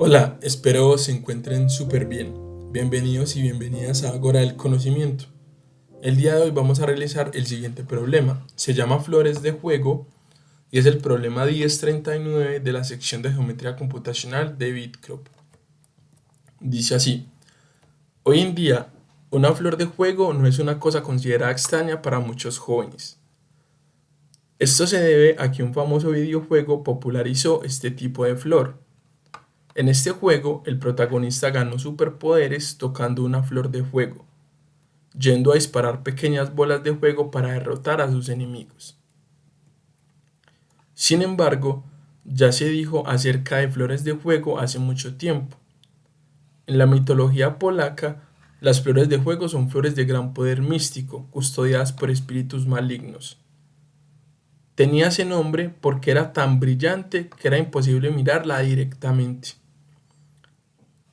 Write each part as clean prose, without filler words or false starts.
Hola, espero se encuentren súper bien. Bienvenidos y bienvenidas a Agora del Conocimiento. El día de hoy vamos a realizar el siguiente problema. Se llama Flores de Juego y es el problema 1039 de la sección de Geometría Computacional de Bitcroft. Dice así: hoy en día, una flor de juego no es una cosa considerada extraña para muchos jóvenes. Esto se debe a que un famoso videojuego popularizó este tipo de flor. En este juego, el protagonista ganó superpoderes tocando una flor de fuego, yendo a disparar pequeñas bolas de fuego para derrotar a sus enemigos. Sin embargo, ya se dijo acerca de flores de fuego hace mucho tiempo. En la mitología polaca, las flores de fuego son flores de gran poder místico, custodiadas por espíritus malignos. Tenía ese nombre porque era tan brillante que era imposible mirarla directamente.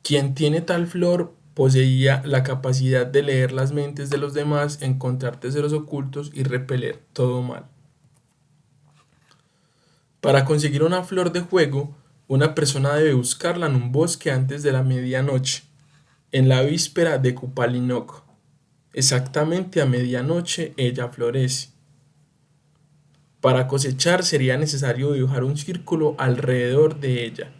Quien tiene tal flor poseía la capacidad de leer las mentes de los demás, encontrar tesoros ocultos y repeler todo mal. Para conseguir una flor de juego, una persona debe buscarla en un bosque antes de la medianoche, en la víspera de Kupalinok. Exactamente a medianoche ella florece. Para cosechar sería necesario dibujar un círculo alrededor de ella.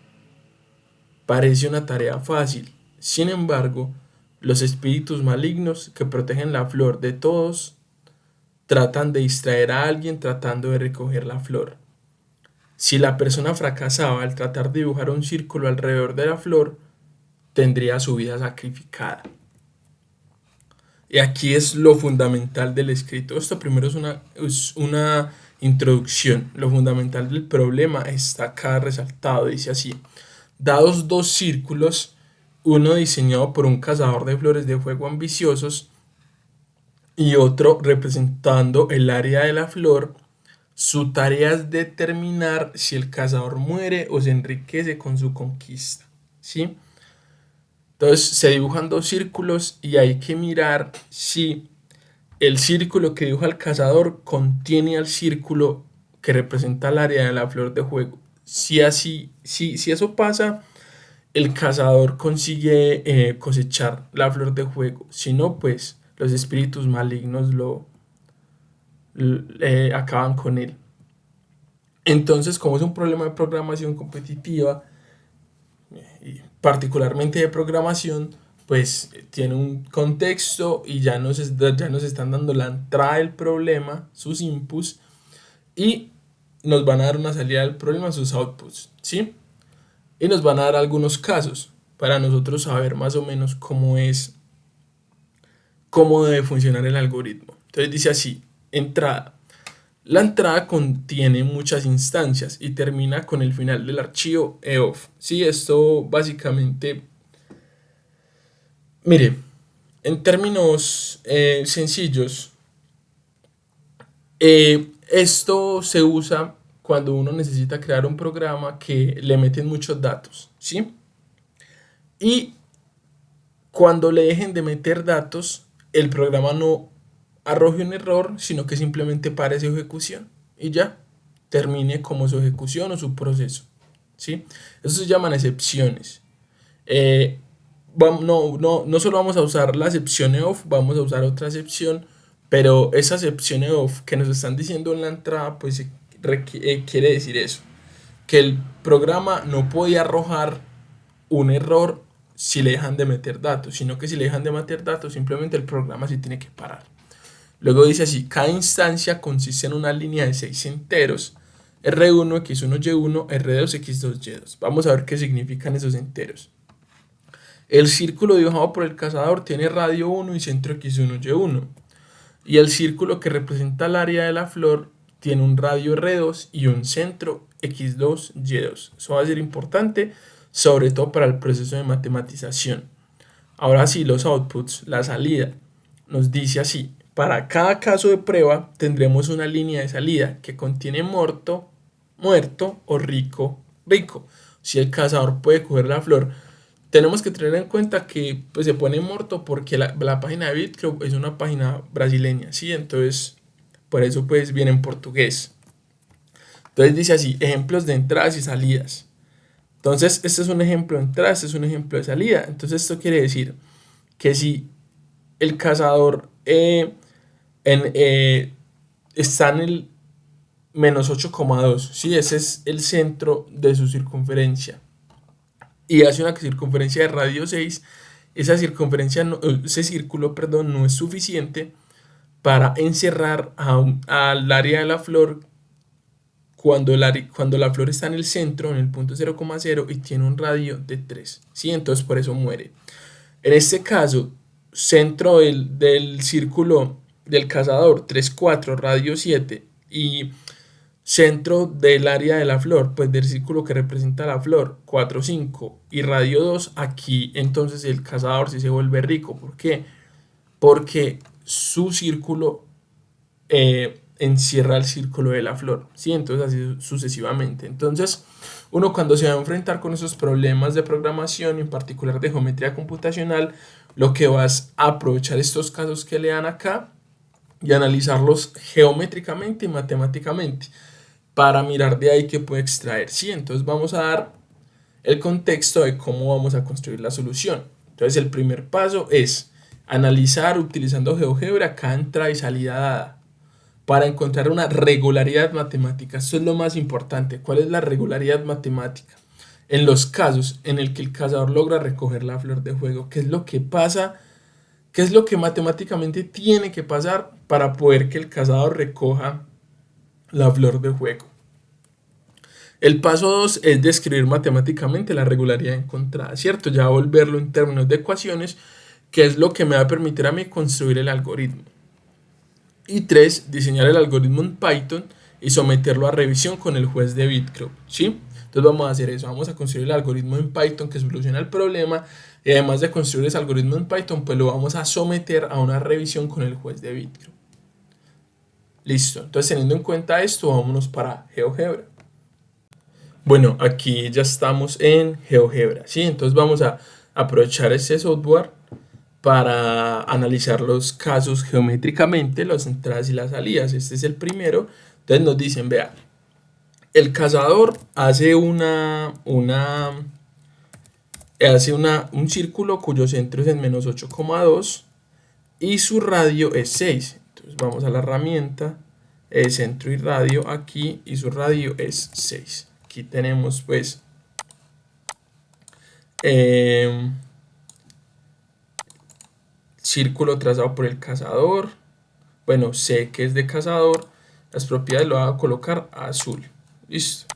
Parece una tarea fácil. Sin embargo, los espíritus malignos que protegen la flor de todos tratan de distraer a alguien tratando de recoger la flor. Si la persona fracasaba al tratar de dibujar un círculo alrededor de la flor, tendría su vida sacrificada. Y aquí es lo fundamental del escrito. Esto primero es una introducción. Lo fundamental del problema está acá resaltado. Dice así: dados dos círculos, uno diseñado por un cazador de flores de fuego ambiciosos y otro representando el área de la flor, su tarea es determinar si el cazador muere o se enriquece con su conquista. ¿Sí? Entonces se dibujan dos círculos y hay que mirar si el círculo que dibuja el cazador contiene al círculo que representa el área de la flor de fuego. Si eso pasa, el cazador consigue cosechar la flor de fuego. Si no, pues los espíritus malignos acaban con él. Entonces, como es un problema de programación competitiva, y particularmente de programación, pues tiene un contexto y ya nos están dando la entrada del problema, sus inputs, y nos van a dar una salida del problema, sus outputs, ¿sí? Y nos van a dar algunos casos para nosotros saber más o menos cómo debe funcionar el algoritmo. Entonces dice así: entrada. La entrada contiene muchas instancias y termina con el final del archivo EOF. Sí, esto básicamente, mire, en términos sencillos, esto se usa cuando uno necesita crear un programa que le meten muchos datos, ¿sí? Y cuando le dejen de meter datos, el programa no arroje un error, sino que simplemente pare su ejecución y ya termine como su ejecución o su proceso, ¿sí? Eso se llaman excepciones. Eh, no solo vamos a usar la excepción EOF, vamos a usar otra excepción, pero esa excepción EOF que nos están diciendo en la entrada, pues quiere decir eso, que el programa no podía arrojar un error si le dejan de meter datos, sino que si le dejan de meter datos, simplemente el programa sí tiene que parar. Luego dice así: cada instancia consiste en una línea de 6 enteros, R1, X1, Y1, R2, X2, Y2. Vamos a ver qué significan esos enteros. El círculo dibujado por el cazador tiene radio 1 y centro X1, Y1. Y el círculo que representa el área de la flor tiene un radio R2 y un centro X2, Y2. Eso va a ser importante, sobre todo para el proceso de matematización. Ahora sí, los outputs, la salida, nos dice así: para cada caso de prueba tendremos una línea de salida que contiene muerto o rico. Si el cazador puede coger la flor, tenemos que tener en cuenta que pues, se pone muerto porque la página de Bitcroft es una página brasileña, ¿sí? Entonces, por eso pues viene en portugués. Entonces dice así: ejemplos de entradas y salidas. Entonces, este es un ejemplo de entrada, este es un ejemplo de salida. Entonces, esto quiere decir que si el cazador en, está en el -8,2, ¿sí? Ese es el centro de su circunferencia. Y hace una circunferencia de radio 6, esa circunferencia, ese círculo, perdón, no es suficiente para encerrar al área de la flor cuando la flor está en el centro, en el punto 0,0 y tiene un radio de 3, ¿sí? Entonces por eso muere. En este caso, centro del círculo del cazador 3,4, radio 7 y centro del área de la flor, pues del círculo que representa la flor 4,5 y radio 2, aquí entonces el cazador sí se vuelve rico. ¿Por qué? Porque su círculo encierra el círculo de la flor, ¿sí? Entonces así sucesivamente. Entonces uno cuando se va a enfrentar con esos problemas de programación, en particular de geometría computacional, lo que vas a aprovechar estos casos que le dan acá y analizarlos geométricamente y matemáticamente para mirar de ahí qué puede extraer, ¿sí? Entonces vamos a dar el contexto de cómo vamos a construir la solución. Entonces el primer paso es analizar utilizando GeoGebra cada entrada y salida dada para encontrar una regularidad matemática. Esto es lo más importante. ¿Cuál es la regularidad matemática? En los casos en el que el cazador logra recoger la flor de fuego, ¿qué es lo que pasa? ¿Qué es lo que matemáticamente tiene que pasar para poder que el cazador recoja la flor de fuego? El paso 2 es describir matemáticamente la regularidad encontrada, ¿cierto? Ya volverlo en términos de ecuaciones, que es lo que me va a permitir a mí construir el algoritmo. Y 3, diseñar el algoritmo en Python y someterlo a revisión con el juez de Bitcrow, ¿sí? Entonces vamos a hacer eso, vamos a construir el algoritmo en Python que soluciona el problema y además de construir ese algoritmo en Python, pues lo vamos a someter a una revisión con el juez de Bitcrow. Listo, entonces teniendo en cuenta esto, vámonos para GeoGebra. Bueno, aquí ya estamos en GeoGebra, ¿sí? Entonces vamos a aprovechar este software para analizar los casos geométricamente, las entradas y las salidas. Este es el primero. Entonces nos dicen, vean, el cazador hace un círculo cuyo centro es en -8,2 y su radio es 6. Entonces vamos a la herramienta, centro y radio aquí, y su radio es 6. Aquí tenemos pues círculo trazado por el cazador. Bueno, sé que es de cazador. Las propiedades lo voy a colocar azul. Listo.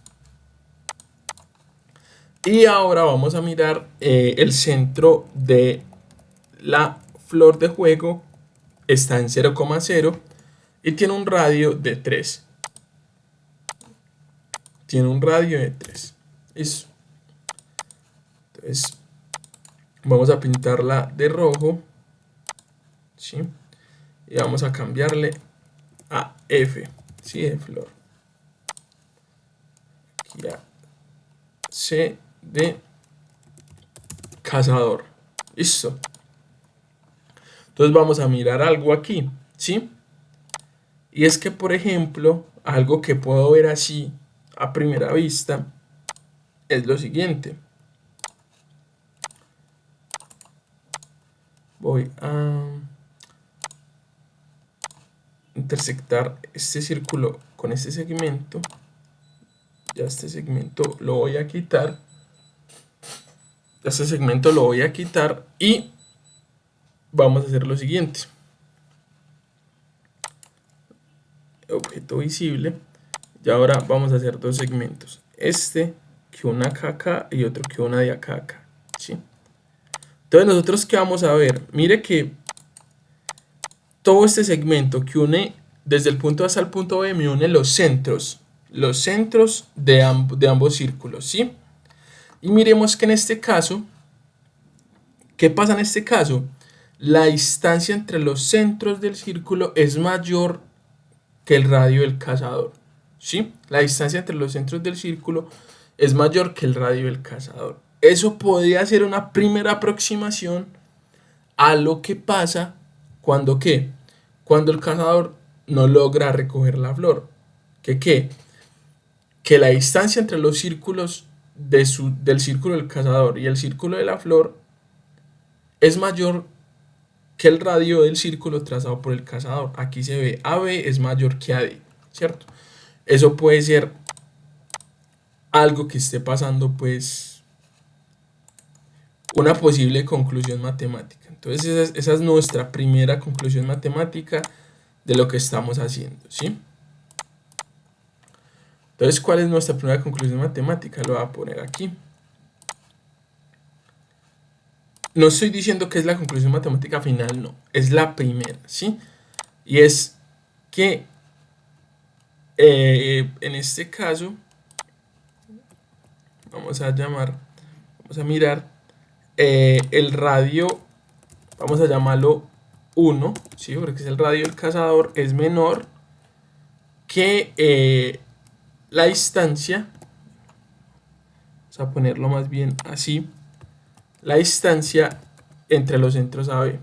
Y ahora vamos a mirar el centro de la flor de juego. Está en 0,0 y tiene un radio de 3. Tiene un radio de 3. Listo. Entonces, vamos a pintarla de rojo. ¿Sí? Y vamos a cambiarle a F, ¿sí? De flor. Aquí a C de cazador. Listo. Entonces vamos a mirar algo aquí, ¿sí? Y es que, por ejemplo, algo que puedo ver así a primera vista es lo siguiente. Voy a intersectar este círculo con este segmento. Ya este segmento lo voy a quitar. Este segmento lo voy a quitar y vamos a hacer lo siguiente. Objeto visible. Y ahora vamos a hacer dos segmentos. Este que una acá y otro que una de acá, ¿sí? Entonces nosotros ¿qué vamos a ver? Mire que todo este segmento que une desde el punto A hasta el punto B me une los centros de ambos círculos, ¿sí? Y miremos que en este caso, ¿qué pasa en este caso? La distancia entre los centros del círculo es mayor que el radio del cazador, ¿sí? La distancia entre los centros del círculo es mayor que el radio del cazador. Eso podría ser una primera aproximación a lo que pasa cuando ¿qué? Cuando el cazador no logra recoger la flor. ¿Qué? Que la distancia entre los círculos del círculo del cazador y el círculo de la flor es mayor que el radio del círculo trazado por el cazador. Aquí se ve AB es mayor que AD, ¿cierto? Eso puede ser algo que esté pasando, pues, una posible conclusión matemática. Entonces esa es nuestra primera conclusión matemática de lo que estamos haciendo, ¿sí? Entonces, ¿cuál es nuestra primera conclusión matemática? Lo voy a poner aquí. No estoy diciendo que es la conclusión matemática final, no. Es la primera, ¿sí? Y es que en este caso, vamos a mirar el radio, vamos a llamarlo 1, ¿sí? Porque es el radio del cazador, es menor que la distancia, vamos a ponerlo más bien así, la distancia entre los centros AB. Voy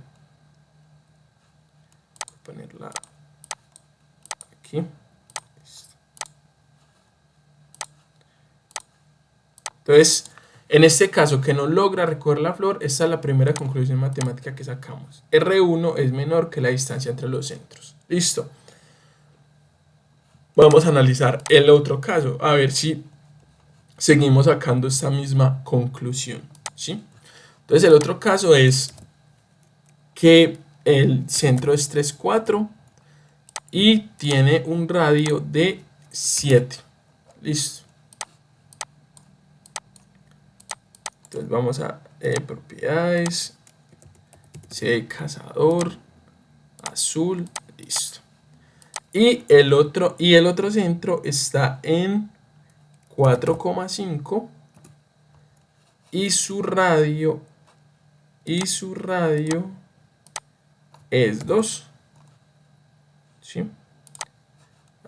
a ponerla aquí. Entonces, en este caso que no logra recoger la flor, esta es la primera conclusión matemática que sacamos. R1 es menor que la distancia entre los centros. Listo. Vamos a analizar el otro caso, a ver si seguimos sacando esta misma conclusión, ¿sí? Entonces el otro caso es que el centro es 3, 4 y tiene un radio de 7. Listo. Entonces vamos a propiedades, C de cazador, azul, listo. Y el otro centro está en 4,5 y su radio es 2. ¿Sí?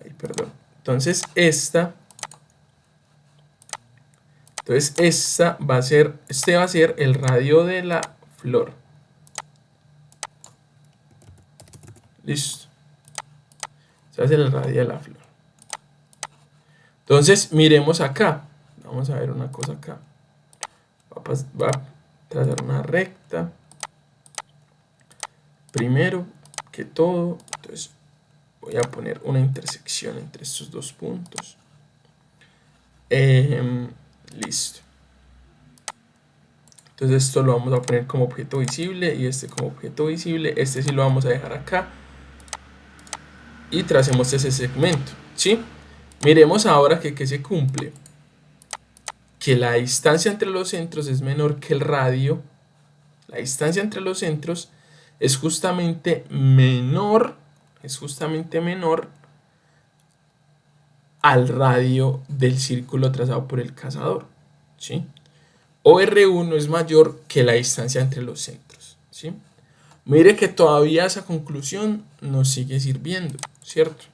Ay, perdón. Entonces esta va a ser, este va a ser el radio de la flor. Listo. Este va a ser el radio de la flor. Entonces miremos acá. Vamos a ver una cosa acá. Va a trazar una recta. Primero que todo, entonces voy a poner una intersección entre estos dos puntos. Listo. Entonces esto lo vamos a poner como objeto visible y este como objeto visible. Este sí lo vamos a dejar acá. Y tracemos ese segmento, ¿sí? Miremos ahora que se cumple. Que la distancia entre los centros es menor que el radio. La distancia entre los centros es justamente menor al radio del círculo trazado por el cazador, ¿sí? O R1 es mayor que la distancia entre los centros, ¿sí? Mire que todavía esa conclusión nos sigue sirviendo, ¿cierto?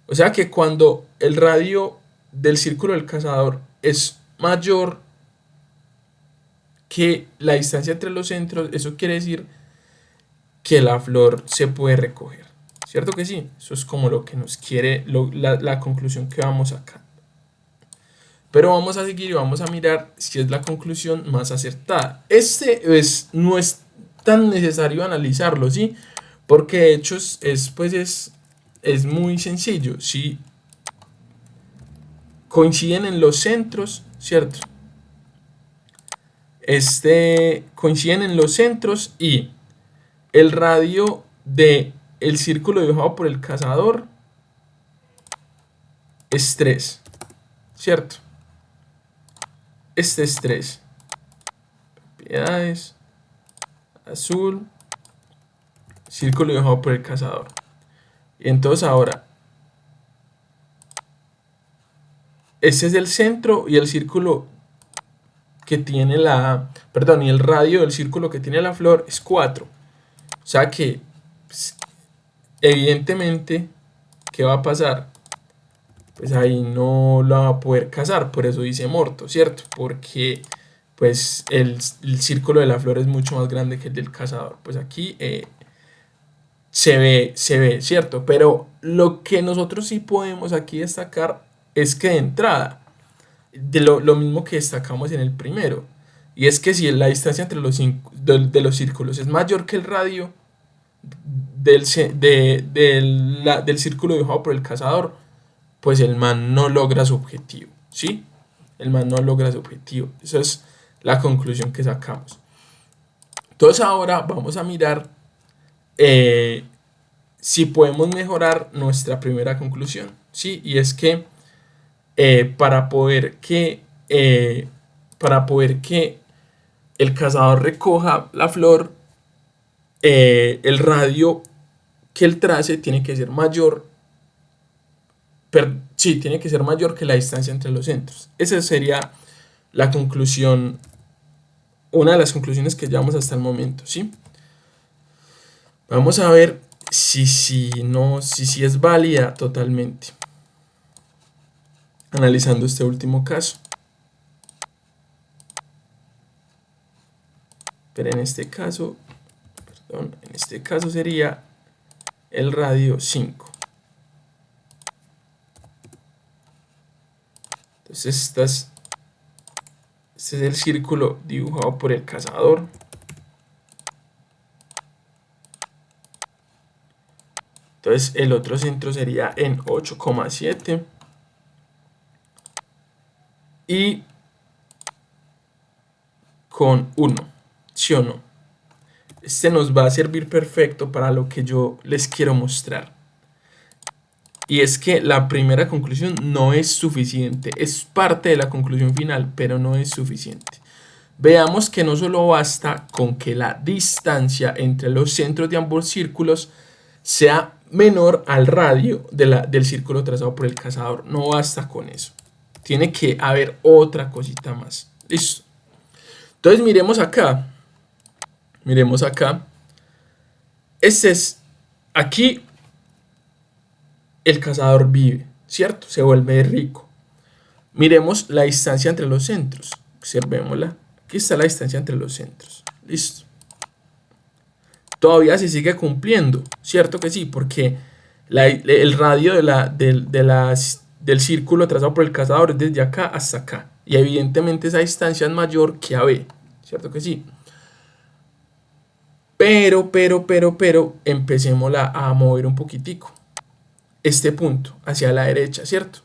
O sea que cuando el radio del círculo del cazador es mayor que la distancia entre los centros, eso quiere decir que la flor se puede recoger, ¿cierto que sí? Eso es como lo que nos quiere, la conclusión que vamos acá. Pero vamos a seguir y vamos a mirar si es la conclusión más acertada. No es tan necesario analizarlo, ¿sí? Porque de hecho es muy sencillo. Si coinciden en los centros, ¿cierto? Coinciden en los centros y el radio del círculo dibujado por el cazador es 3, ¿cierto? Este es 3. Propiedades, azul, círculo dibujado por el cazador. Y entonces ahora, este es el centro y el círculo que tiene y el radio del círculo que tiene la flor es 4. O sea que, pues, evidentemente, ¿qué va a pasar? Pues ahí no la va a poder cazar, por eso dice morto, ¿cierto? Porque pues el círculo de la flor es mucho más grande que el del cazador. Pues aquí se ve, ¿cierto? Pero lo que nosotros sí podemos aquí destacar es que de entrada de lo mismo que destacamos en el primero. Y es que si la distancia entre de los círculos es mayor que el radio del círculo dibujado por el cazador, pues el man no logra su objetivo, ¿sí? El man no logra su objetivo. Esa es la conclusión que sacamos. Entonces ahora vamos a mirar si podemos mejorar nuestra primera conclusión, ¿sí? Y es que para poder que el cazador recoja la flor, el radio que él trace tiene que ser mayor, tiene que ser mayor que la distancia entre los centros. Esa sería la conclusión, una de las conclusiones que llevamos hasta el momento, ¿sí? Vamos a ver si es válida totalmente, analizando este último caso. Pero en este caso sería el radio 5. Entonces este es el círculo dibujado por el cazador. Entonces el otro centro sería en 8,7. Y con 1, ¿sí o no? Este nos va a servir perfecto para lo que yo les quiero mostrar. Y es que la primera conclusión no es suficiente. Es parte de la conclusión final, pero no es suficiente. Veamos que no solo basta con que la distancia entre los centros de ambos círculos sea menor al radio del círculo trazado por el cazador. No basta con eso. Tiene que haber otra cosita más. Listo. Entonces miremos acá. Miremos acá. Aquí el cazador vive, ¿cierto? Se vuelve rico. Miremos la distancia entre los centros. Observémosla. Aquí está la distancia entre los centros. Listo. Todavía se sigue cumpliendo, ¿cierto que sí? Porque el radio del círculo trazado por el cazador es desde acá hasta acá. Y evidentemente esa distancia es mayor que AB, ¿cierto que sí? Pero, empecémosla a mover un poquitico. Este punto, hacia la derecha, ¿cierto?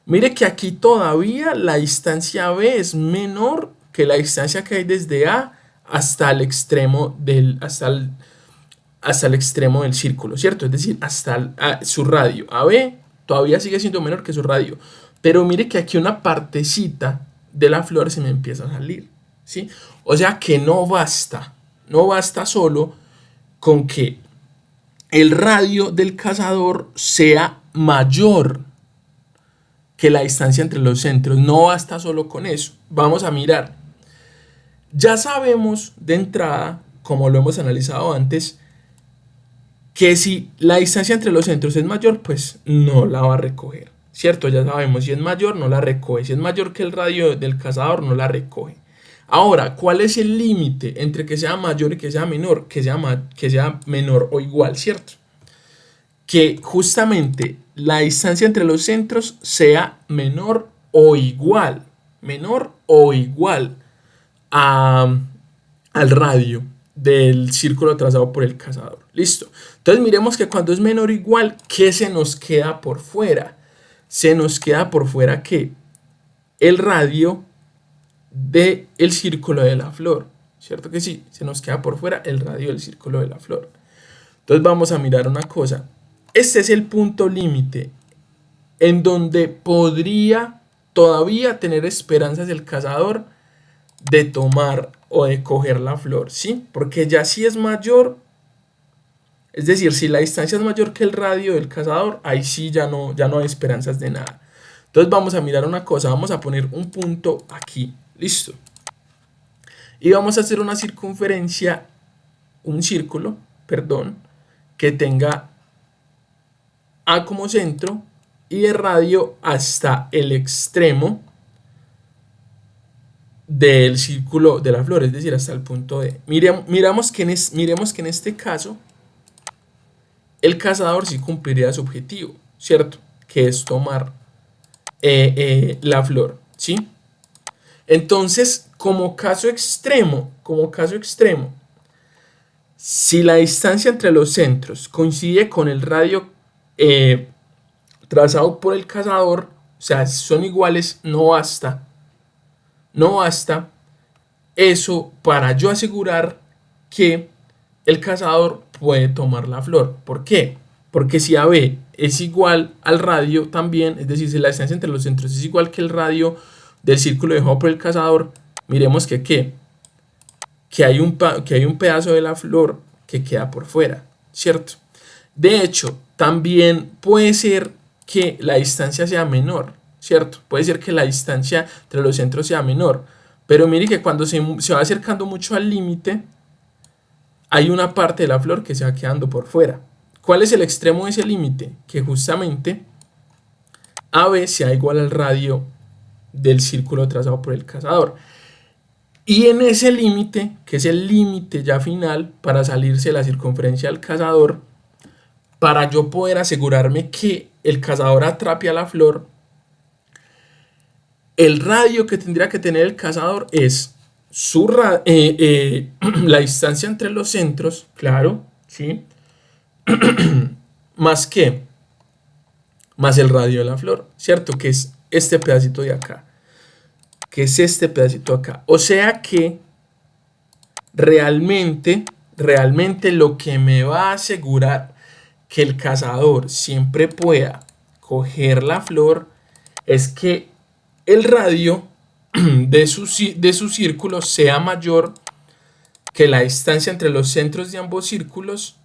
Mire que aquí todavía la distancia B es menor que la distancia que hay desde A hasta el extremo hasta el extremo del círculo, ¿cierto? Es decir, hasta su radio. AB todavía sigue siendo menor que su radio. Pero mire que aquí una partecita de la flor se me empieza a salir, ¿sí? O sea que no basta solo con que el radio del cazador sea mayor que la distancia entre los centros. No basta solo con eso. Vamos a mirar. Ya sabemos de entrada, como lo hemos analizado antes, que si la distancia entre los centros es mayor, pues no la va a recoger, ¿cierto? Ya sabemos, si es mayor, no la recoge. Si es mayor que el radio del cazador, no la recoge. Ahora, ¿cuál es el límite entre que sea mayor y que sea menor? Que sea menor o igual, ¿cierto? Que justamente la distancia entre los centros sea menor o igual al radio del círculo trazado por el cazador. Listo. Entonces miremos que cuando es menor o igual, ¿qué se nos queda por fuera? Se nos queda por fuera que el radio del círculo de la flor, ¿cierto que sí? Se nos queda por fuera el radio del círculo de la flor. Entonces vamos a mirar una cosa. Este es el punto límite en donde podría todavía tener esperanzas el cazador de tomar o de coger la flor, ¿sí? Porque ya si es mayor, es decir, si la distancia es mayor que el radio del cazador, ahí sí ya no hay esperanzas de nada. Entonces vamos a mirar una cosa, vamos a poner un punto aquí, listo. Y vamos a hacer una circunferencia, un círculo, perdón, que tenga A como centro y de radio hasta el extremo del círculo de la flor, es decir, hasta el punto D. Miremos que en este caso el cazador sí cumpliría su objetivo, ¿cierto? Que es tomar la flor, ¿sí? Entonces, como caso extremo, si la distancia entre los centros coincide con el radio eh, trazado por el cazador, o sea, son iguales, no basta eso para yo asegurar que el cazador puede tomar la flor. ¿Por qué? Porque si AB es igual al radio también, es decir, si la distancia entre los centros es igual que el radio del círculo dejado por el cazador, miremos que hay un pedazo de la flor que queda por fuera, ¿cierto? De hecho, también puede ser que la distancia sea menor, ¿cierto? Puede ser que la distancia entre los centros sea menor, pero mire que cuando se va acercando mucho al límite, hay una parte de la flor que se va quedando por fuera. ¿Cuál es el extremo de ese límite? Que justamente AB sea igual al radio del círculo trazado por el cazador. Y en ese límite, que es el límite ya final para salirse de la circunferencia del cazador, para yo poder asegurarme que el cazador atrape a la flor, el radio que tendría que tener el cazador es la distancia entre los centros, claro, ¿sí? Más que, más el radio de la flor, ¿cierto? Que es este pedacito de acá, que es este pedacito acá. O sea que realmente lo que me va a asegurar que el cazador siempre pueda coger la flor es que el radio de su círculo sea mayor que la distancia entre los centros de ambos círculos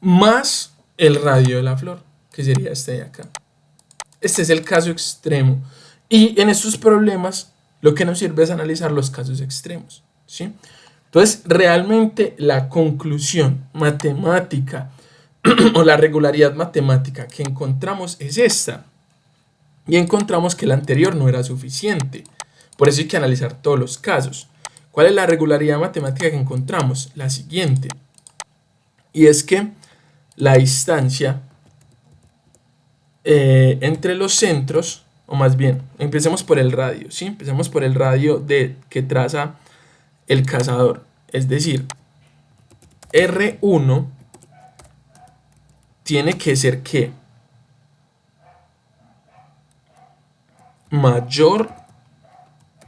más el radio de la flor, que sería este de acá. Este es el caso extremo. Y en estos problemas lo que nos sirve es analizar los casos extremos, ¿sí? Entonces, realmente la conclusión matemática o la regularidad matemática que encontramos es esta. Y encontramos que la anterior no era suficiente. Por eso hay que analizar todos los casos. ¿Cuál es la regularidad matemática que encontramos? La siguiente. Y es que la distancia entre los centros, o más bien, empecemos por el radio, ¿sí? Empecemos por el radio que traza el cazador. Es decir, R1 tiene que ser ¿qué? Mayor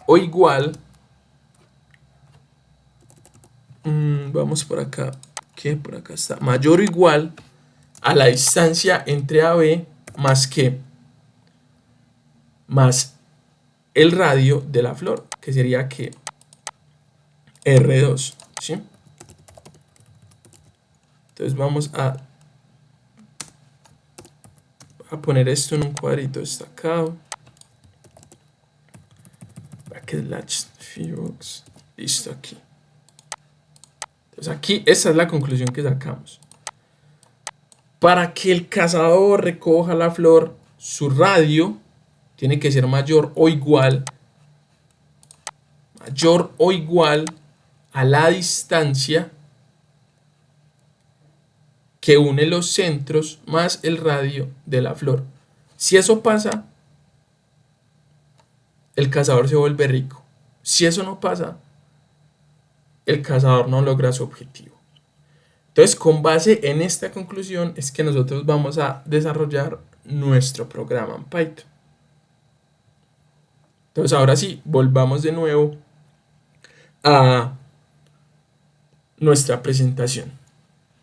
o igual, vamos por acá, que por acá está, mayor o igual a la distancia entre AB más que más el radio de la flor, que sería que R2, ¿sí? Entonces vamos a poner esto en un cuadrito destacado. Listo, aquí. Entonces aquí, esa es la conclusión que sacamos. Para que el cazador recoja la flor, su radio tiene que ser mayor o igual a la distancia que une los centros más el radio de la flor. Si eso pasa, el cazador se vuelve rico. Si eso no pasa, el cazador no logra su objetivo. Entonces, con base en esta conclusión es que nosotros vamos a desarrollar nuestro programa en Python. Entonces, ahora sí, volvamos de nuevo a nuestra presentación.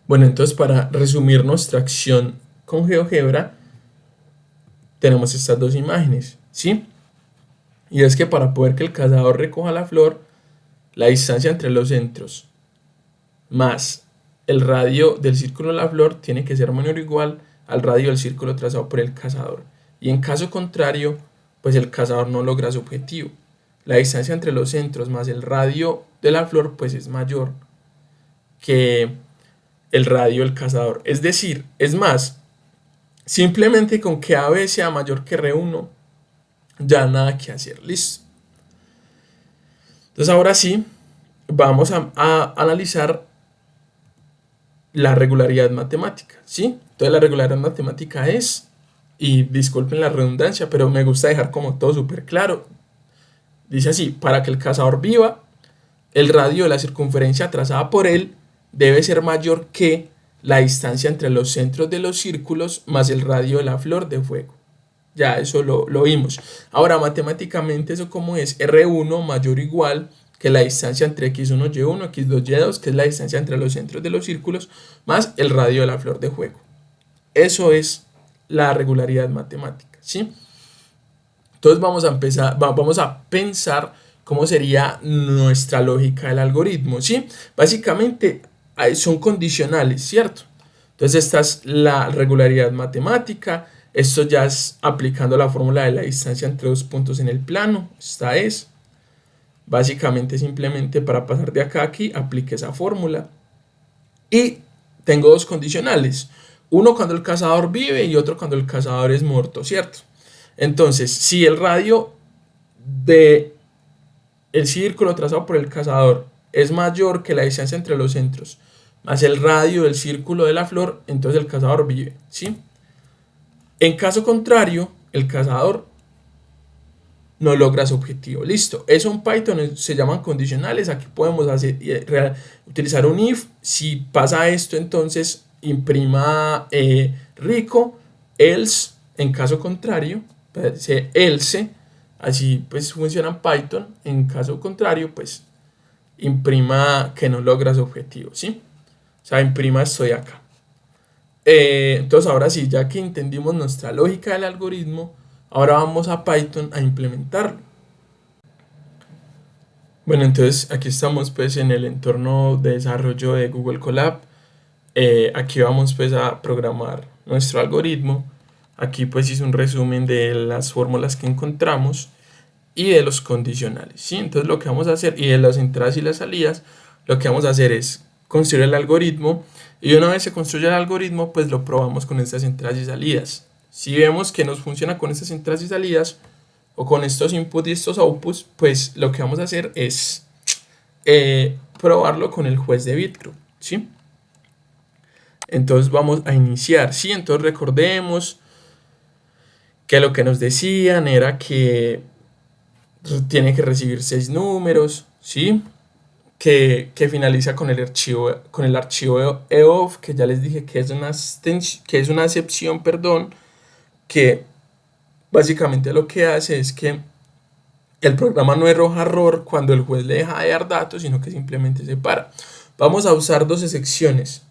Bueno, entonces para resumir nuestra acción con GeoGebra, tenemos estas dos imágenes, ¿sí? Y es que para poder que el cazador recoja la flor, la distancia entre los centros más el radio del círculo de la flor tiene que ser menor o igual al radio del círculo trazado por el cazador. Y en caso contrario, pues el cazador no logra su objetivo. La distancia entre los centros más el radio de la flor pues es mayor que el radio del cazador. Es decir, es más, simplemente con que AB sea mayor que R1, ya nada que hacer, listo. Entonces ahora sí, vamos a analizar la regularidad matemática, ¿sí? Entonces la regularidad matemática es y disculpen la redundancia, pero me gusta dejar como todo súper claro. Dice así: para que el cazador viva, el radio de la circunferencia trazada por él debe ser mayor que la distancia entre los centros de los círculos más el radio de la flor de fuego. Ya eso lo vimos. Ahora, matemáticamente, ¿eso cómo es? R1 mayor o igual que la distancia entre x1, y1, x2, y2, que es la distancia entre los centros de los círculos, más el radio de la flor de fuego. Eso es la regularidad matemática, ¿sí? Entonces vamos a pensar cómo sería nuestra lógica del algoritmo, ¿sí? Básicamente son condicionales, ¿cierto? Entonces esta es la regularidad matemática. Esto ya es aplicando la fórmula de la distancia entre dos puntos en el plano. Esta es. Básicamente simplemente para pasar de acá a aquí, aplique esa fórmula. Y tengo dos condicionales. Uno cuando el cazador vive y otro cuando el cazador es muerto, ¿cierto? Entonces, si el radio de el círculo trazado por el cazador es mayor que la distancia entre los centros más el radio del círculo de la flor, entonces el cazador vive, ¿sí? En caso contrario, el cazador no logra su objetivo. Listo. Eso en Python se llaman condicionales. Aquí podemos utilizar un if. Si pasa esto, entonces imprima rico. Else, en caso contrario, else. Así pues funciona en Python. En caso contrario, pues imprima que no logra su objetivo, ¿sí? O sea, imprima estoy acá. Entonces ahora sí, ya que entendimos nuestra lógica del algoritmo, ahora vamos a Python a implementarlo. Bueno, entonces aquí estamos pues en el entorno de desarrollo de Google Colab. Aquí vamos pues a programar nuestro algoritmo. Aquí pues hice un resumen de las fórmulas que encontramos y de los condicionales, ¿sí? Entonces lo que vamos a hacer, y de las entradas y las salidas, lo que vamos a hacer es construir el algoritmo, y una vez se construye el algoritmo, pues lo probamos con estas entradas y salidas. Si vemos que nos funciona con estas entradas y salidas, o con estos inputs y estos outputs, pues lo que vamos a hacer es probarlo con el juez de bitgroup, ¿sí? Entonces vamos a iniciar, ¿sí? Entonces recordemos que lo que nos decían era que tiene que recibir 6 números, ¿sí? Que finaliza con el archivo EOF, que ya les dije que es una excepción, perdón, que básicamente lo que hace es que el programa no arroja error cuando el juez le deja de dar datos, sino que simplemente se para. Vamos a usar dos excepciones.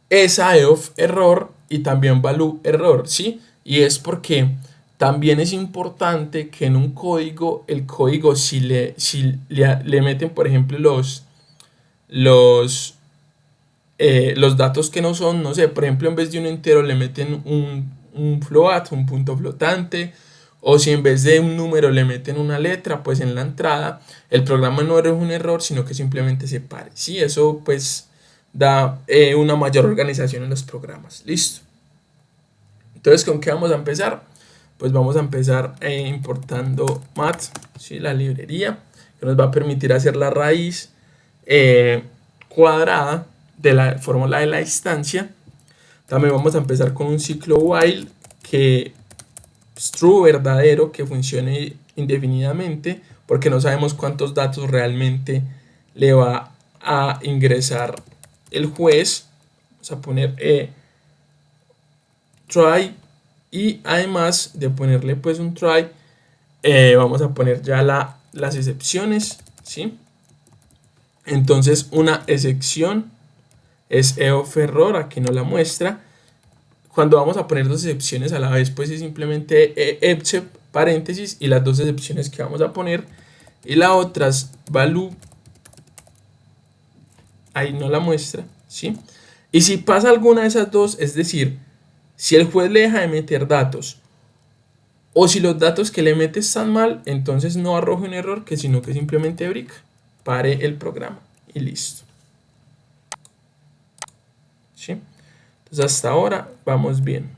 Esa EOF error y también value error, ¿sí? Y es porque también es importante que en un código, el código si le meten, por ejemplo, los datos que no son, no sé, por ejemplo, en vez de un entero le meten un float, un punto flotante, o si en vez de un número le meten una letra, pues en la entrada el programa no es un error, sino que simplemente se pare. Sí, eso pues da una mayor organización en los programas. Listo. Entonces, ¿con qué vamos a empezar? Pues vamos a empezar importando math, ¿sí? La librería, que nos va a permitir hacer la raíz cuadrada de la fórmula de la distancia. También vamos a empezar con un ciclo while que es true, verdadero, que funcione indefinidamente, porque no sabemos cuántos datos realmente le va a ingresar el juez. Vamos a poner try, y además de ponerle pues un try, vamos a poner ya las excepciones, ¿sí? Entonces una excepción es EOF error, aquí no la muestra. Cuando vamos a poner dos excepciones a la vez, pues es simplemente except paréntesis y las dos excepciones que vamos a poner, y la otra es value, ahí no la muestra, ¿sí? Y si pasa alguna de esas dos, es decir, si el juez le deja de meter datos o si los datos que le mete están mal, entonces no arroja un error, sino que simplemente break, pare el programa y listo, ¿sí? Entonces hasta ahora vamos bien.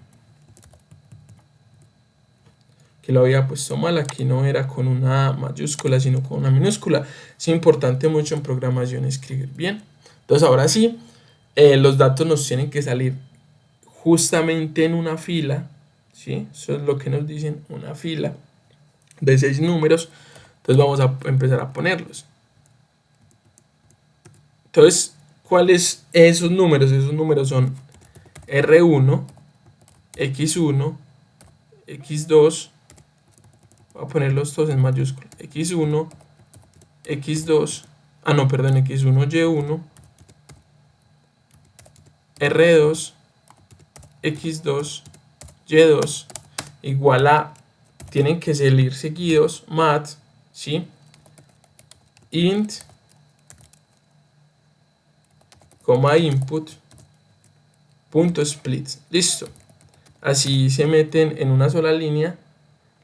Que lo había puesto mal, aquí no era con una mayúscula sino con una minúscula. Es importante mucho en programación escribir bien. Entonces ahora sí, los datos nos tienen que salir justamente en una fila, ¿sí? Eso es lo que nos dicen, una fila de 6 números. Entonces vamos a empezar a ponerlos. Entonces, ¿cuáles esos números? Esos números son R1, X1, X2, voy a ponerlos todos en mayúscula, X1, X2, no, perdón, X1, Y1, R2, X2, Y2, igual a, tienen que salir seguidos, mat, ¿sí? Int, coma input, punto split, listo. Así se meten en una sola línea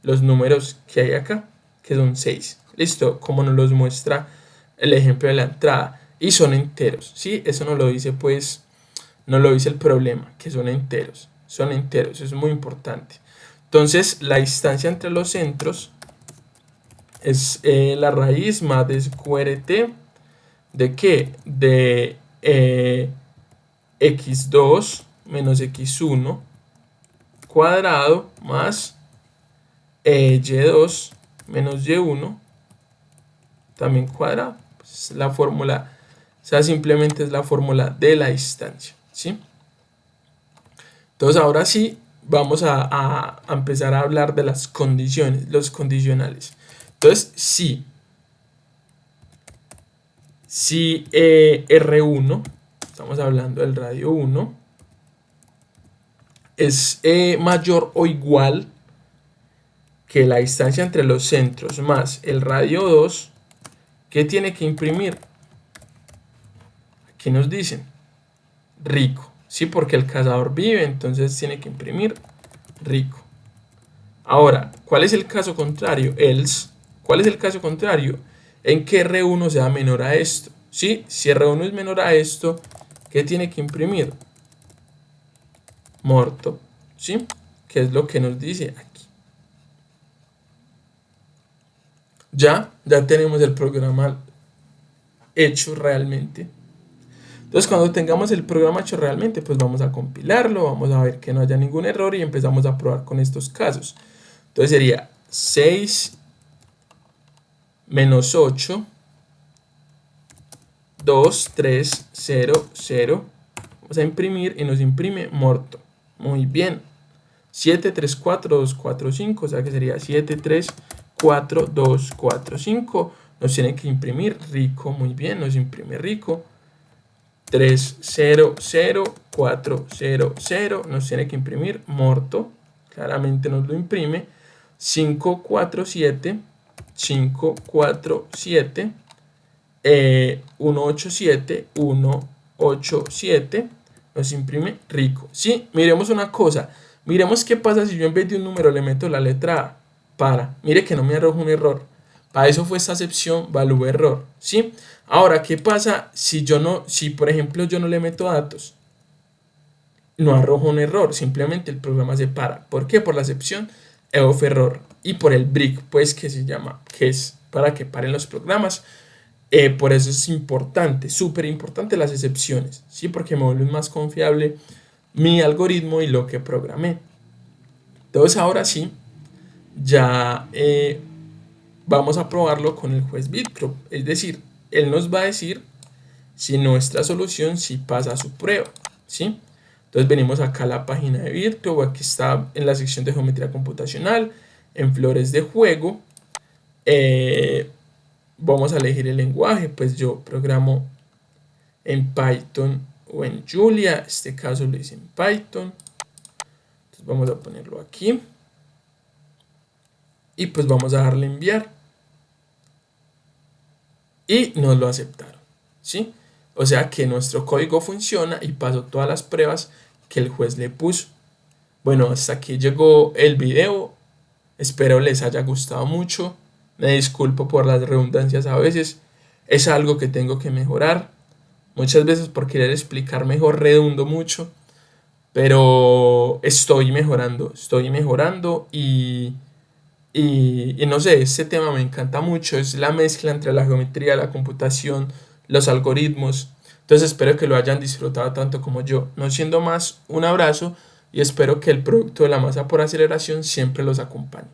los números que hay acá, que son 6. Listo, como nos los muestra el ejemplo de la entrada. Y son enteros, ¿sí? Eso no lo dice, pues, no lo dice el problema, que son enteros. Son enteros, eso es muy importante. Entonces, la distancia entre los centros es la raíz más de QRT de ¿qué? De x2 menos x1 cuadrado más y2 menos y1 también cuadrado. Pues la fórmula, o sea, simplemente es la fórmula de la distancia, ¿sí? Entonces ahora sí vamos a empezar a hablar de las condiciones, los condicionales. Entonces, si R1, estamos hablando del radio 1, es mayor o igual que la distancia entre los centros más el radio 2, ¿qué tiene que imprimir? Aquí nos dicen rico, ¿sí? Porque el cazador vive, entonces tiene que imprimir rico. Ahora, ¿cuál es el caso contrario? Else. ¿Cuál es el caso contrario? En que R1 sea menor a esto, ¿sí? Si R1 es menor a esto, ¿qué tiene que imprimir? Morto, ¿sí? Que es lo que nos dice aquí. Ya tenemos el programa hecho realmente. Entonces, cuando tengamos el programa hecho realmente, pues vamos a compilarlo, vamos a ver que no haya ningún error y empezamos a probar con estos casos. Entonces sería 6 menos 8, 2, 3, 0, 0. Vamos a imprimir y nos imprime morto. Muy bien. 7, 3, 4, 2, 4, 5, o sea que sería 7, 3, 4, 2, 4, 5. Nos tiene que imprimir rico, muy bien, nos imprime rico. 3, 0, 0, 4, 0, 0, nos tiene que imprimir morto, claramente nos lo imprime. 5, 4, 7, 5, 4, 7, 1, 8, 7, 1, 8, 7, nos imprime rico. Sí, miremos una cosa, miremos qué pasa si yo en vez de un número le meto la letra A, para, mire que no me arroja un error. Para eso fue esta acepción value error, ¿sí? Ahora, ¿qué pasa si por ejemplo yo no le meto datos? No arrojo un error, simplemente el programa se para. ¿Por qué? Por la acepción of error y por el break, pues que se llama, que es para que paren los programas. Por eso es importante, súper importante las excepciones, ¿sí? Porque me vuelve más confiable mi algoritmo y lo que programé. Entonces ahora sí, ya vamos a probarlo con el juez Bitcrow. Es decir, él nos va a decir si nuestra solución sí pasa a su prueba, ¿sí? Entonces venimos acá a la página de Bitcrow, aquí está en la sección de geometría computacional, en flores de juego. Vamos a elegir el lenguaje, pues yo programo en Python o en Julia, en este caso lo hice en Python. Entonces vamos a ponerlo aquí. Y pues vamos a darle enviar. Y nos lo aceptaron, ¿sí? O sea que nuestro código funciona y pasó todas las pruebas que el juez le puso. Bueno, hasta aquí llegó el video. Espero les haya gustado mucho. Me disculpo por las redundancias a veces. Es algo que tengo que mejorar. Muchas veces por querer explicar mejor redundo mucho. Pero estoy mejorando y no sé, este tema me encanta mucho, es la mezcla entre la geometría, la computación, los algoritmos. Entonces espero que lo hayan disfrutado tanto como yo. No siendo más, un abrazo y espero que el producto de la masa por aceleración siempre los acompañe.